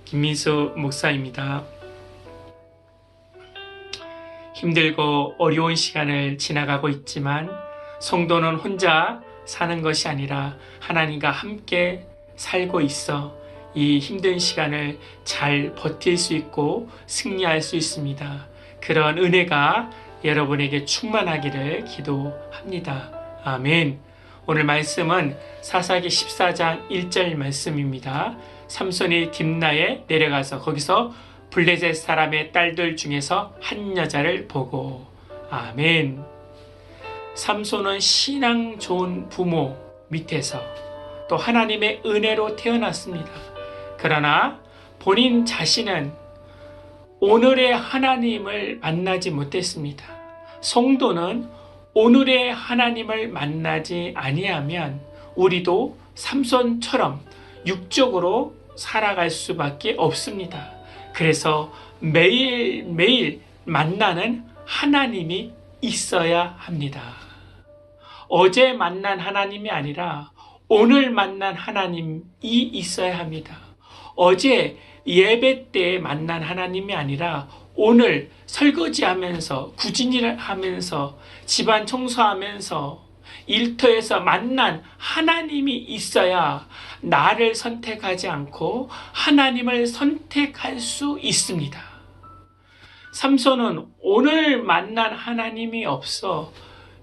김민수 목사입니다. 힘들고 어려운 시간을 지나가고 있지만 성도는 혼자 사는 것이 아니라 하나님과 함께 살고 있어 이 힘든 시간을 잘 버틸 수 있고 승리할 수 있습니다. 그런 은혜가 여러분에게 충만하기를 기도합니다. 아멘. 오늘 말씀은 사사기 14장 1절 말씀입니다. 삼손이 딥나에 내려가서 거기서 블레셋 사람의 딸들 중에서 한 여자를 보고. 아멘. 삼손은 신앙 좋은 부모 밑에서 또 하나님의 은혜로 태어났습니다. 그러나 본인 자신은 오늘의 하나님을 만나지 못했습니다. 성도는 오늘의 하나님을 만나지 아니하면 우리도 삼손처럼 육적으로 살아갈 수밖에 없습니다. 그래서 매일매일 만나는 하나님이 있어야 합니다. 어제 만난 하나님이 아니라 오늘 만난 하나님이 있어야 합니다. 어제 예배 때 만난 하나님이 아니라 오늘 설거지하면서 구진일 하면서 집안 청소하면서 일터에서 만난 하나님이 있어야 나를 선택하지 않고 하나님을 선택할 수 있습니다. 삼손은 오늘 만난 하나님이 없어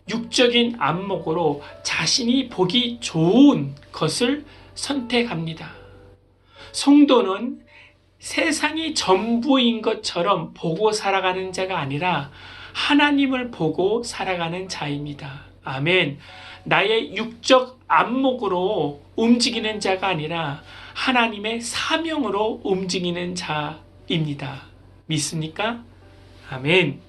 육적인 안목으로 자신이 보기 좋은 것을 선택합니다. 성도는 세상이 전부인 것처럼 보고 살아가는 자가 아니라 하나님을 보고 살아가는 자입니다. 아멘. 나의 육적 안목으로 움직이는 자가 아니라 하나님의 사명으로 움직이는 자입니다. 믿습니까? 아멘.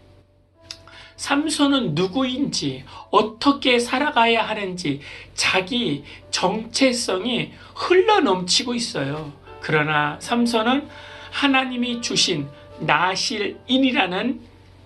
삼손은 누구인지 어떻게 살아가야 하는지 자기 정체성이 흘러넘치고 있어요. 그러나 삼손은 하나님이 주신 나실인이라는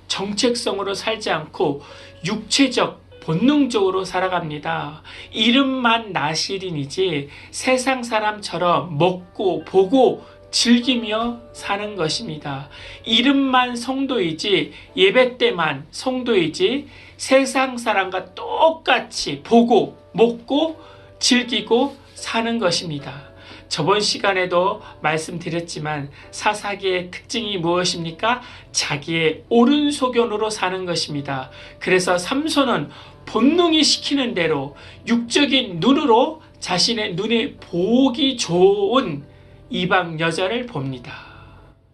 정체성으로 살지 않고 육체적 본능적으로 살아갑니다. 이름만 나실인이지 세상 사람처럼 먹고 보고 즐기며 사는 것입니다. 이름만 성도이지 예배 때만 성도이지 세상 사람과 똑같이 보고 먹고 즐기고 사는 것입니다. 저번 시간에도 말씀드렸지만 사사기의 특징이 무엇입니까? 자기의 오른소견으로 사는 것입니다. 그래서 삼손은 본능이 시키는 대로 육적인 눈으로 자신의 눈에 보기 좋은 이방 여자를 봅니다.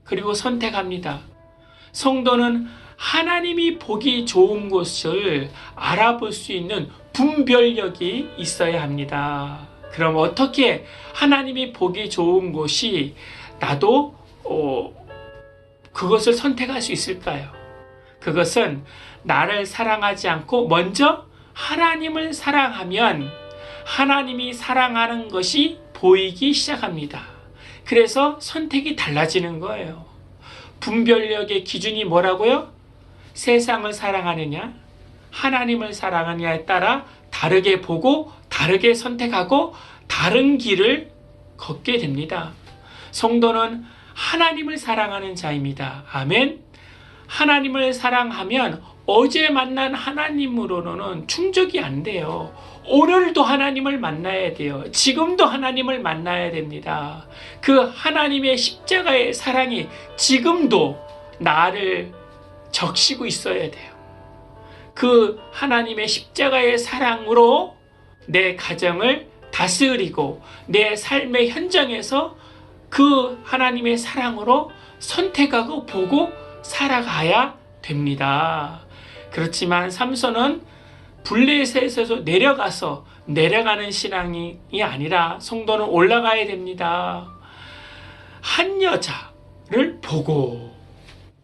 그리고 선택합니다. 성도는 하나님이 보기 좋은 곳을 알아볼 수 있는 분별력이 있어야 합니다. 그럼 어떻게 하나님이 보기 좋은 곳이 나도 그것을 선택할 수 있을까요? 그것은 나를 사랑하지 않고 먼저 하나님을 사랑하면 하나님이 사랑하는 것이 보이기 시작합니다. 그래서 선택이 달라지는 거예요. 분별력의 기준이 뭐라고요? 세상을 사랑하느냐, 하나님을 사랑하느냐에 따라 다르게 보고 다르게 선택하고 다른 길을 걷게 됩니다. 성도는 하나님을 사랑하는 자입니다. 아멘. 하나님을 사랑하면 어제 만난 하나님으로는 충족이 안 돼요. 오늘도 하나님을 만나야 돼요. 지금도 하나님을 만나야 됩니다. 그 하나님의 십자가의 사랑이 지금도 나를 적시고 있어야 돼요. 그 하나님의 십자가의 사랑으로 내 가정을 다스리고 내 삶의 현장에서 그 하나님의 사랑으로 선택하고 보고 살아가야 됩니다. 그렇지만 삼손은 블레셋에서 내려가는 신앙이 아니라 성도는 올라가야 됩니다. 한 여자를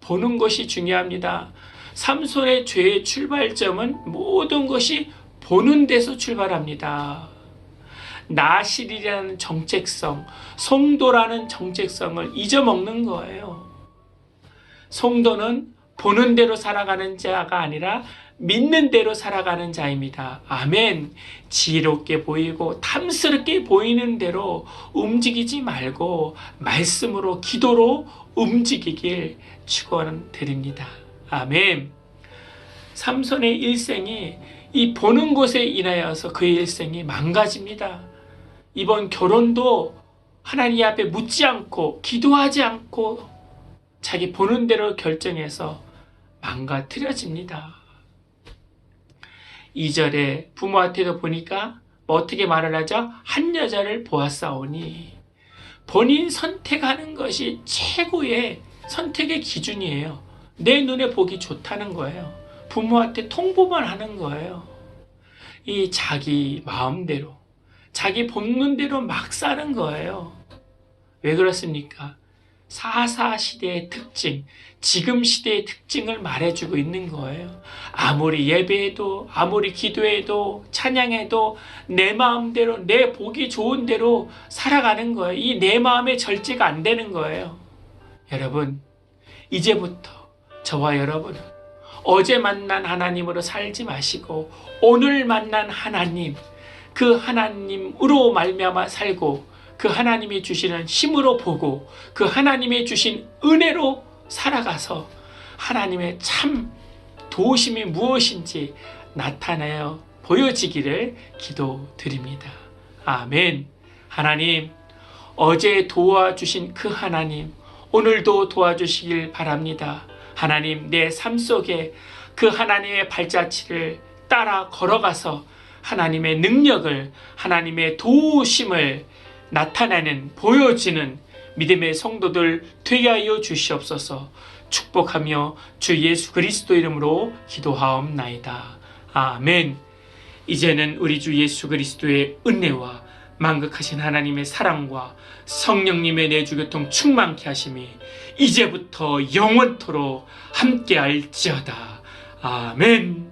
보는 것이 중요합니다. 삼손의 죄의 출발점은 모든 것이 보는 데서 출발합니다. 나실이라는 정체성, 성도라는 정체성을 잊어먹는 거예요. 성도는 보는 대로 살아가는 자가 아니라 믿는 대로 살아가는 자입니다. 아멘. 지혜롭게 보이고 탐스럽게 보이는 대로 움직이지 말고 말씀으로 기도로 움직이길 축원드립니다. 아멘. 삼손의 일생이 이 보는 것에 인하여서 그의 일생이 망가집니다. 이번 결혼도 하나님 앞에 묻지 않고 기도하지 않고 자기 보는 대로 결정해서 망가뜨려집니다. 2절에 부모한테도 보니까 어떻게 말을 하죠? 한 여자를 보았사오니. 본인 선택하는 것이 최고의 선택의 기준이에요. 내 눈에 보기 좋다는 거예요. 부모한테 통보만 하는 거예요. 이 자기 마음대로, 자기 본능대로 막 사는 거예요. 왜 그렇습니까? 4.4 시대의 특징, 지금 시대의 특징을 말해주고 있는 거예요. 아무리 예배해도, 아무리 기도해도, 찬양해도 내 마음대로, 내 보기 좋은 대로 살아가는 거예요. 이 내 마음의 절제가 안 되는 거예요. 여러분, 이제부터 저와 여러분은 어제 만난 하나님으로 살지 마시고 오늘 만난 하나님, 그 하나님으로 말미암아 살고 그 하나님이 주시는 힘으로 보고 그 하나님이 주신 은혜로 살아가서 하나님의 참 도우심이 무엇인지 나타내어 보여지기를 기도드립니다. 아멘. 하나님, 어제 도와주신 그 하나님, 오늘도 도와주시길 바랍니다. 하나님, 내 삶 속에 그 하나님의 발자취를 따라 걸어가서 하나님의 능력을, 하나님의 도우심을 나타내는, 보여지는 믿음의 성도들 되게 하여 주시옵소서. 축복하며 주 예수 그리스도 이름으로 기도하옵나이다. 아멘. 이제는 우리 주 예수 그리스도의 은혜와 만극하신 하나님의 사랑과 성령님의 내주교통 충만케 하심이 이제부터 영원토록 함께할지어다. 아멘.